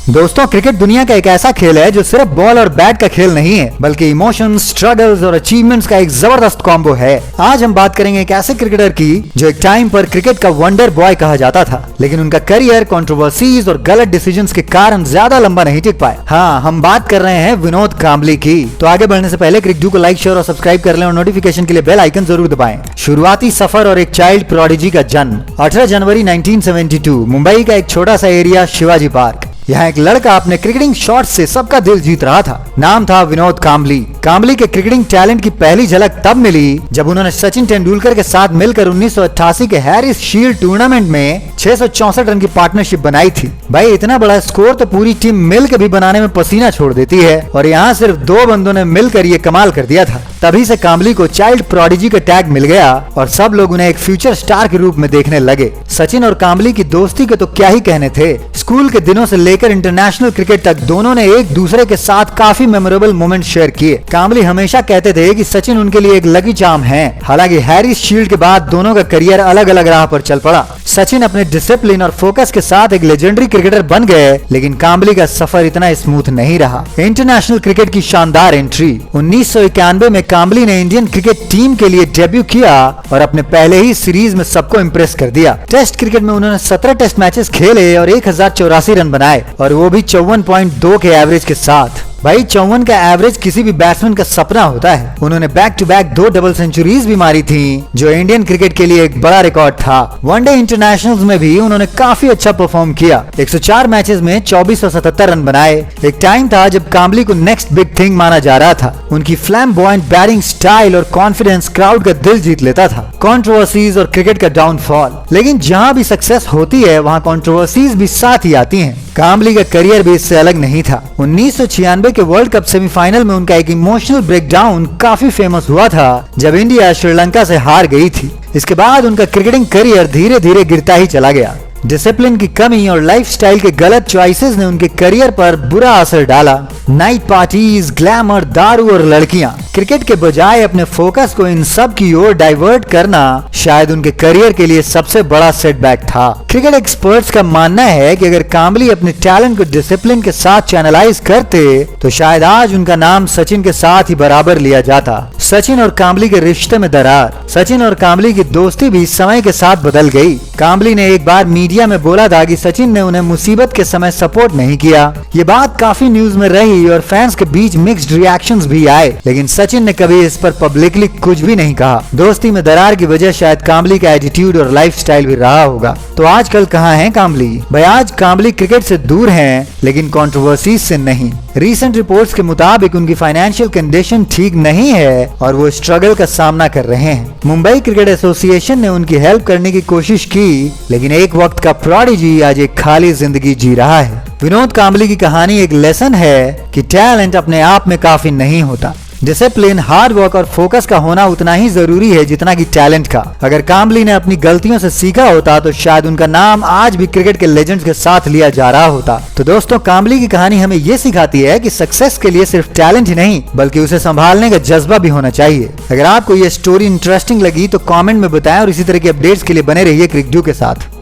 दोस्तों, क्रिकेट दुनिया का एक ऐसा खेल है जो सिर्फ बॉल और बैट का खेल नहीं है, बल्कि इमोशंस, स्ट्रगल्स और अचीवमेंट्स का एक जबरदस्त कॉम्बो है। आज हम बात करेंगे एक ऐसे क्रिकेटर की जो एक टाइम पर क्रिकेट का वंडर बॉय कहा जाता था, लेकिन उनका करियर कंट्रोवर्सीज और गलत डिसीजंस के कारण ज्यादा लंबा नहीं टिक पाया। हाँ, हम बात कर रहे हैं विनोद कांबली की। तो आगे बढ़ने से पहले क्रिकडू को लाइक, शेयर और सब्सक्राइब कर लें और नोटिफिकेशन के लिए बेल आइकन जरूर दबाएं। शुरुआती सफर और एक चाइल्ड प्रोडिजी का जन्म 18 जनवरी 1972 मुंबई का एक छोटा सा एरिया शिवाजी पार्क। यहाँ एक लड़का अपने क्रिकेटिंग शॉट से सबका दिल जीत रहा था। नाम था विनोद कांबली। कांबली के क्रिकेटिंग टैलेंट की पहली झलक तब मिली जब उन्होंने सचिन तेंदुलकर के साथ मिलकर 1988 के हैरिस शील्ड टूर्नामेंट में 664 रन की पार्टनरशिप बनाई थी। भाई, इतना बड़ा स्कोर तो पूरी टीम मिलकर भी बनाने में पसीना छोड़ देती है, और यहाँ सिर्फ दो बंदों ने मिलकर ये कमाल कर दिया था। तभी से कांबली को चाइल्ड प्रोडिजी का टैग मिल गया और सब लोग उन्हें एक फ्यूचर स्टार के रूप में देखने लगे। सचिन और कांबली की दोस्ती के तो क्या ही कहने थे। स्कूल के दिनों से लेकर इंटरनेशनल क्रिकेट तक दोनों ने एक दूसरे के साथ काफी मेमोरेबल मोमेंट शेयर किए। कांबली हमेशा कहते थे कि सचिन उनके लिए एक लकी चार्म है। हालांकि हैरिस शील्ड के बाद दोनों का करियर अलग अलग राह पर चल पड़ा। सचिन अपने डिसिप्लिन और फोकस के साथ एक लेजेंडरी क्रिकेटर बन गए, लेकिन कांबली का सफर इतना स्मूथ नहीं रहा। इंटरनेशनल क्रिकेट की शानदार एंट्री 1991 में कांबली ने इंडियन क्रिकेट टीम के लिए डेब्यू किया और अपने पहले ही सीरीज में सबको इम्प्रेस कर दिया। टेस्ट क्रिकेट में उन्होंने 17 टेस्ट मैचेस खेले और 1084 रन बनाए, और वो भी 54.2 के एवरेज के साथ। भाई, 54 का एवरेज किसी भी बैट्समैन का सपना होता है। उन्होंने back to back 2 double centuries भी मारी थी, जो इंडियन क्रिकेट के लिए एक बड़ा रिकॉर्ड था। वनडे इंटरनेशनल्स में भी उन्होंने काफी अच्छा परफॉर्म किया। 104 मैचेस में 2477 रन बनाए। एक टाइम था जब कांबली को नेक्स्ट बिग थिंग माना जा रहा था। उनकी फ्लैम्बॉयंट बैटिंग स्टाइल और कॉन्फिडेंस क्राउड का दिल जीत लेता था। कंट्रोवर्सीज और क्रिकेट का डाउनफॉल, लेकिन जहाँ भी सक्सेस होती है वहाँ कंट्रोवर्सीज भी साथ ही आती हैं। कांबली का करियर भी इससे अलग नहीं था। 1996 के वर्ल्ड कप सेमीफाइनल में उनका एक इमोशनल ब्रेकडाउन काफी फेमस हुआ था, जब इंडिया श्रीलंका से हार गई थी। इसके बाद उनका क्रिकेटिंग करियर धीरे धीरे गिरता ही चला गया। डिसिप्लिन की कमी और लाइफस्टाइल के गलत चॉइसेस ने उनके करियर पर बुरा असर डाला। नाइट पार्टीज, ग्लैमर, दारू और लड़कियां, क्रिकेट के बजाय अपने फोकस को इन सब की ओर डाइवर्ट करना शायद उनके करियर के लिए सबसे बड़ा सेटबैक था। क्रिकेट एक्सपर्ट्स का मानना है कि अगर कांबली अपने टैलेंट को डिसिप्लिन के साथ चैनलाइज करते तो शायद आज उनका नाम सचिन के साथ ही बराबर लिया जाता। सचिन और कांबली के रिश्ते में दरार। सचिन और कांबली की दोस्ती भी समय के साथ बदल गई। कांबली ने एक बार मीडिया में बोला था कि सचिन ने उन्हें मुसीबत के समय सपोर्ट नहीं किया। ये बात काफी न्यूज में रही और फैंस के बीच मिक्स्ड रिएक्शंस भी आए, लेकिन सचिन ने कभी इस पर पब्लिकली कुछ भी नहीं कहा। दोस्ती में दरार की वजह शायद कांबली का एटीट्यूड और लाइफस्टाइल भी रहा होगा। तो आजकल कहाँ हैं कांबली? भाई, आज कांबली क्रिकेट से दूर हैं, लेकिन कंट्रोवर्सीज से नहीं। रीसेंट रिपोर्ट्स के मुताबिक उनकी फाइनेंशियल कंडीशन ठीक नहीं है और वो स्ट्रगल का सामना कर रहे हैं। मुंबई क्रिकेट एसोसिएशन ने उनकी हेल्प करने की कोशिश की, लेकिन एक वक्त का प्रोडिजी आज एक खाली जिंदगी जी रहा है। विनोद कांबली की कहानी एक लेसन है कि टैलेंट अपने आप में काफी नहीं होता। डिसिप्लिन, हार्ड वर्क और फोकस का होना उतना ही जरूरी है जितना कि टैलेंट का। अगर कांबली ने अपनी गलतियों से सीखा होता तो शायद उनका नाम आज भी क्रिकेट के लेजेंड्स के साथ लिया जा रहा होता। तो दोस्तों, कांबली की कहानी हमें ये सिखाती है कि सक्सेस के लिए सिर्फ टैलेंट ही नहीं, बल्कि उसे संभालने का जज्बा भी होना चाहिए। अगर आपको ये स्टोरी इंटरेस्टिंग लगी तो कॉमेंट में बताएं और इसी तरह के अपडेट्स के लिए बने रहिए क्रिकडू के साथ।